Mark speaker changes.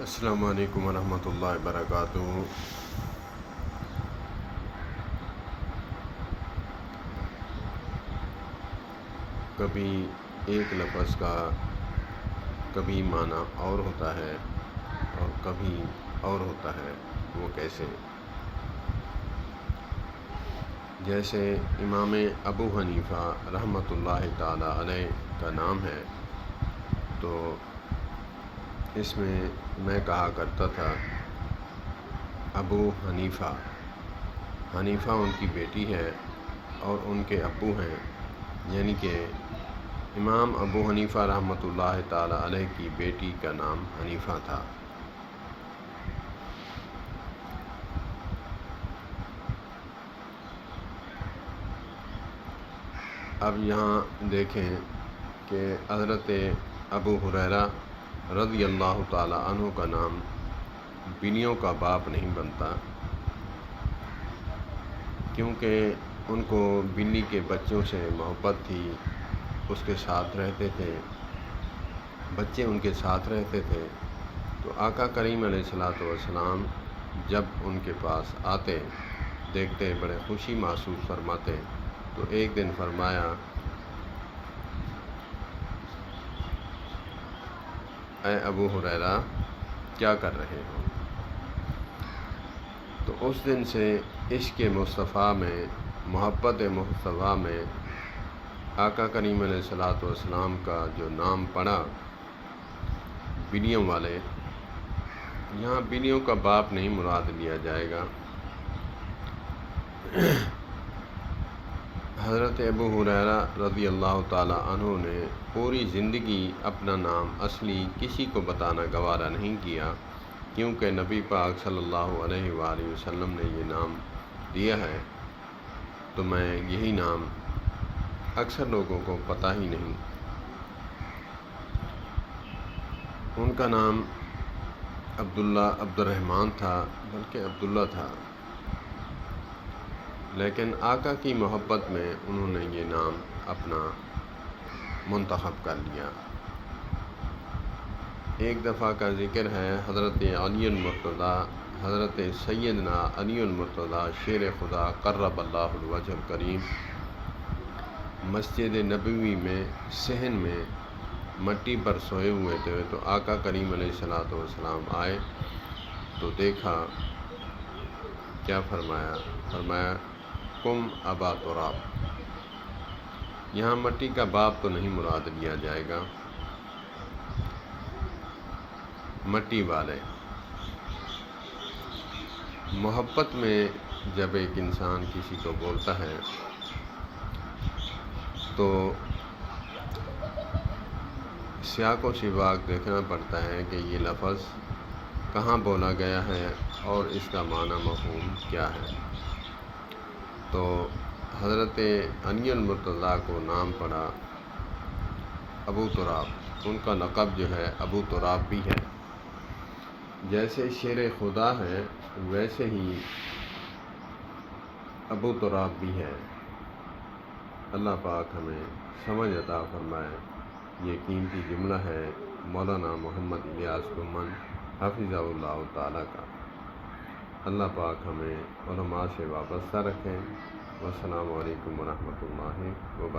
Speaker 1: السلام علیکم ورحمۃ اللہ وبرکاتہ۔ کبھی ایک لفظ کا کبھی معنی اور ہوتا ہے اور کبھی اور ہوتا ہے، وہ کیسے؟ جیسے امام ابو حنیفہ رحمۃ اللہ تعالی علیہ کا نام ہے، تو اس میں کہا کرتا تھا ابو حنیفہ۔ حنیفہ ان کی بیٹی ہے اور ان کے ابو ہیں، یعنی کہ امام ابو حنیفہ رحمۃ اللہ تعالی علیہ کی بیٹی کا نام حنیفہ تھا۔ اب یہاں دیکھیں کہ حضرت ابو ہریرہ رضی اللہ تعالی عنہ کا نام بنیوں کا باپ نہیں بنتا، کیونکہ ان کو بنی کے بچوں سے محبت تھی، اس کے ساتھ رہتے تھے، بچے ان کے ساتھ رہتے تھے۔ تو آقا کریم علیہ الصلوۃ والسلام جب ان کے پاس آتے، دیکھتے، بڑے خوشی محسوس فرماتے۔ تو ایک دن فرمایا، اے ابو ہریرہ، کیا کر رہے ہو؟ تو اس دن سے عشق مصطفیٰ میں، محبت مصطفیٰ میں آقا کریم علیہ الصلوۃ والسلام کا جو نام پڑا بنیوں والے، یہاں بنیوں کا باپ نہیں مراد لیا جائے گا۔ حضرت ابو ہریرہ رضی اللہ تعالی عنہ نے پوری زندگی اپنا نام اصلی کسی کو بتانا گوارا نہیں کیا، کیونکہ نبی پاک صلی اللہ علیہ وآلہ وسلم نے یہ نام دیا ہے، تو میں یہی نام اکثر لوگوں کو پتہ ہی نہیں۔ ان کا نام عبد الرحمن تھا، بلکہ عبداللہ تھا، لیکن آقا کی محبت میں انہوں نے یہ نام اپنا منتخب کر لیا۔ ایک دفعہ کا ذکر ہے، حضرت علی المرتضیٰ، حضرت سیدنا علی المرتضیٰ شیر خدا قرب اللہ الوجہ الکریم مسجد نبوی میں صحن میں مٹی پر سوئے ہوئے تھے، تو آقا کریم علیہ الصلوۃ والسلام آئے تو دیکھا، کیا فرمایا؟ فرمایا قم ابا تراب۔ یہاں مٹی کا باپ تو نہیں مراد لیا جائے گا، مٹی والے۔ محبت میں جب ایک انسان کسی کو بولتا ہے تو سیاق و سباق دیکھنا پڑتا ہے کہ یہ لفظ کہاں بولا گیا ہے اور اس کا معنی مفہوم کیا ہے۔ تو حضرت علی المرتضیٰ کو نام پڑا ابو تراب، ان کا لقب جو ہے ابو تراب بھی ہے۔ جیسے شیر خدا ہے، ویسے ہی ابو تراب بھی ہے۔ اللہ پاک ہمیں سمجھ عطا فرمائے۔ یہ قیمتی جملہ ہے مولانا محمد الیاس گمن حفظہ اللہ تعالیٰ کا۔ اللہ پاک ہمیں علماء سے وابستہ رکھیں۔ والسلام علیکم ورحمۃ اللہ وبرکاتہ۔